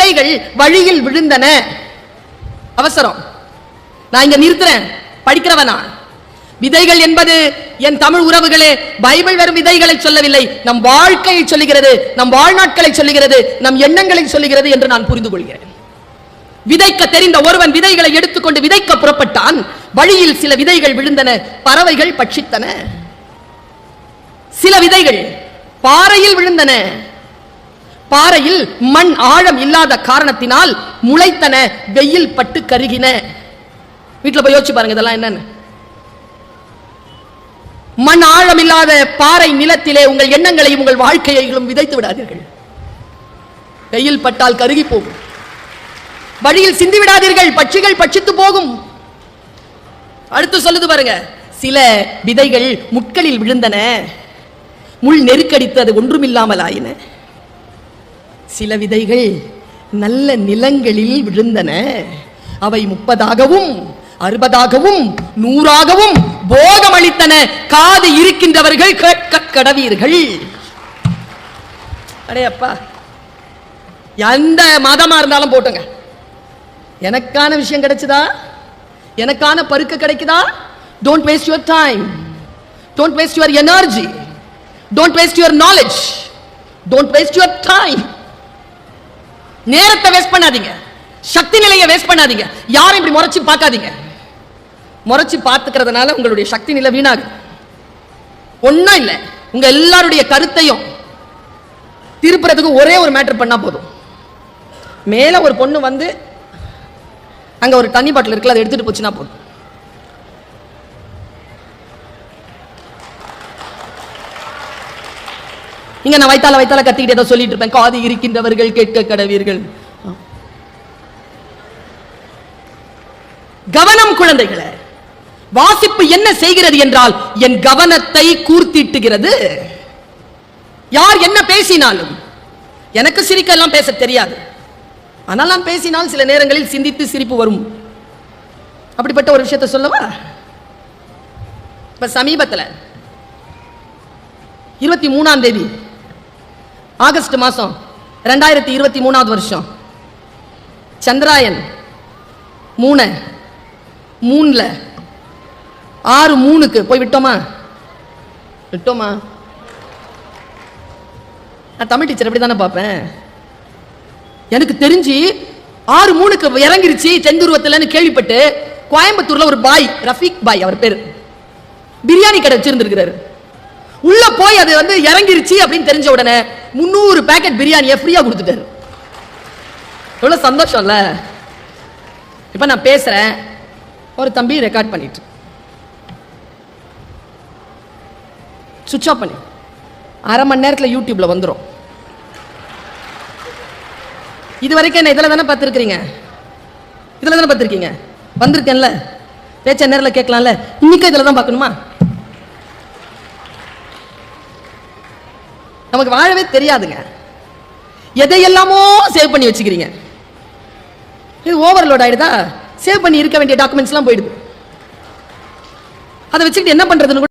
விதைகள் வழியில் விழுந்தன. அவசரம், நான் இங்க நிறுத்துறேன். படிக்கிறவனா? விதைகள் என்பது என் தமிழ் உறவுகளே, பைபிள் வெறும் விதைகளை சொல்லவில்லை, நம் வாழ்க்கையை சொல்லுகிறது, நம் வாழ்நாட்களை சொல்லுகிறது, நம் எண்ணங்களை சொல்லுகிறது என்று நான் புரிந்து கொள்கிறேன். விதைக்க தெரிந்த ஒருவன் விதைகளை எடுத்துக்கொண்டு விதைக்க புறப்பட்டான். வழியில் சில விதைகள் விழுந்தன, பறவைகள் பட்சித்தன. சில விதைகள் பாறையில் விழுந்தன. பாறையில் மண் ஆழம் இல்லாத காரணத்தினால் முளைத்தன, வெயில் பட்டு கருகின. வீட்டில் போய் யோசிச்சு பாருங்க இதெல்லாம் என்னன்னு. மண் ஆழம் இல்லாத பாறை நிலத்திலே உங்கள் எண்ணங்களையும் உங்கள் வாழ்க்கையையும் விதைத்து விடாதீர்கள். வெயில் பட்டால் கருகி போகும். வழியில் சிந்தி விடாதீர்கள், பட்சிகள் பட்சித்து போகும். அடுத்து சொல்லுது பாருங்க, சில விதைகள் முட்களில் விழுந்தன, முள் நெருக்கடித்து அது ஒன்றுமில்லாமல் ஆயின. சில விதைகள் நல்ல நிலங்களில் விழுந்தன, அவை 30ஆகவும் 60ஆகவும் 100ஆகவும் போகமளித்தன. காது இருக்கின்றவர்கள் கேட்க கடவீர்கள். அடையப்பா, எந்த மதமா இருந்தாலும் போட்டுங்க, எனக்கான விஷயம் கிடைச்சதா, எனக்கான பருக்க கிடைக்குதா? Don't waste your time, don't waste your energy, don't waste your knowledge, don't waste your time. நேரத்தை வேஸ்ட் பண்ணாதீங்க, சக்தி நிலையை வேஸ்ட் பண்ணாதீங்க. யாரும் இப்படி முறைச்சு பார்க்காதீங்க. முறைச்சு பார்த்துக்கிறதுனால உங்களுடைய சக்தி நிலை வீணாகுது. ஒன்னும் இல்லை, உங்க எல்லாருடைய கருத்தையும் திருப்புறதுக்கு ஒரே ஒரு மேட்டர் பண்ணா போதும். மேல ஒரு பொண்ணு வந்து அங்க ஒரு தண்ணி பாட்டில் இருக்குல்ல, அதை எடுத்துட்டு போச்சுன்னா போதும். இங்க நான் வைத்தால கத்திக்கிட்டே ஏதோ சொல்லிட்டு இருப்பேன், காது இருக்கின்றவர்கள் கேட்க கடவீர்கள். கவனம் குழந்தைகளே, வாசிப்பு என்ன செய்கிறது என்றால் என் கவனத்தை கூர்த்திட்டுகிறது. யார் என்ன பேசினாலும், எனக்கு சிரிக்க எல்லாம் பேச தெரியாது, ஆனால் நான் பேசினால் சில நேரங்களில் சிந்தித்து சிரிப்பு வரும். அப்படிப்பட்ட ஒரு விஷயத்தை சொல்லவா? இப்ப சமீபத்தில் 23ஆம் தேதி ஆகஸ்ட் மாசம் 2023ஆவது வருஷம் சந்திராயன் 3ல 6-3க்கு போய் விட்டோமா? நான் தமிழ் டீச்சர் எப்படி தானே பார்ப்பேன். எனக்கு தெரிஞ்சு 6-3க்கு இறங்கிருச்சு செந்துருவத்தில்னு கேள்விப்பட்டு கோயம்புத்தூர்ல ஒரு பாய், ரஃபீக் பாய் அவர் பேரு, பிரியாணி கடை வச்சிருந்திருக்கிறாரு. உள்ள போய் அது வந்து இறங்கிருச்சு அப்படின்னு தெரிஞ்ச உடனே 300 பேக்கெட் பிரியாணியை ஃப்ரீயா கொடுத்துட்டாரு. எவ்வளவு சந்தோஷம் இல்ல? இப்ப நான் பேசுறேன், ஒரு தம்பி ரெக்கார்ட் பண்ணிட்டு சுவிட்ச் ஆஃப் பண்ணி அரை மணி நேரத்தில் யூடியூப்ல வந்துடும். இது வரைக்கும் என்ன இதில் தானே பார்த்துருக்கீங்க, இதில் தானே பார்த்துருக்கீங்க, வந்திருக்கேன்ல, பேச்ச நேரில் கேட்கலாம்ல, இன்னைக்கு இதில் தான் பார்க்கணுமா? நமக்கு வாழவே தெரியாதுங்க. எதையெல்லாமோ சேவ் பண்ணி வச்சுக்கிறீங்க. இது ஓவர்லோட் ஆயிடுதா? சேவ் பண்ணி இருக்க வேண்டிய டாக்குமெண்ட்ஸ்லாம் போயிடுது. அதை வச்சுக்கிட்டு என்ன பண்றதுன்னு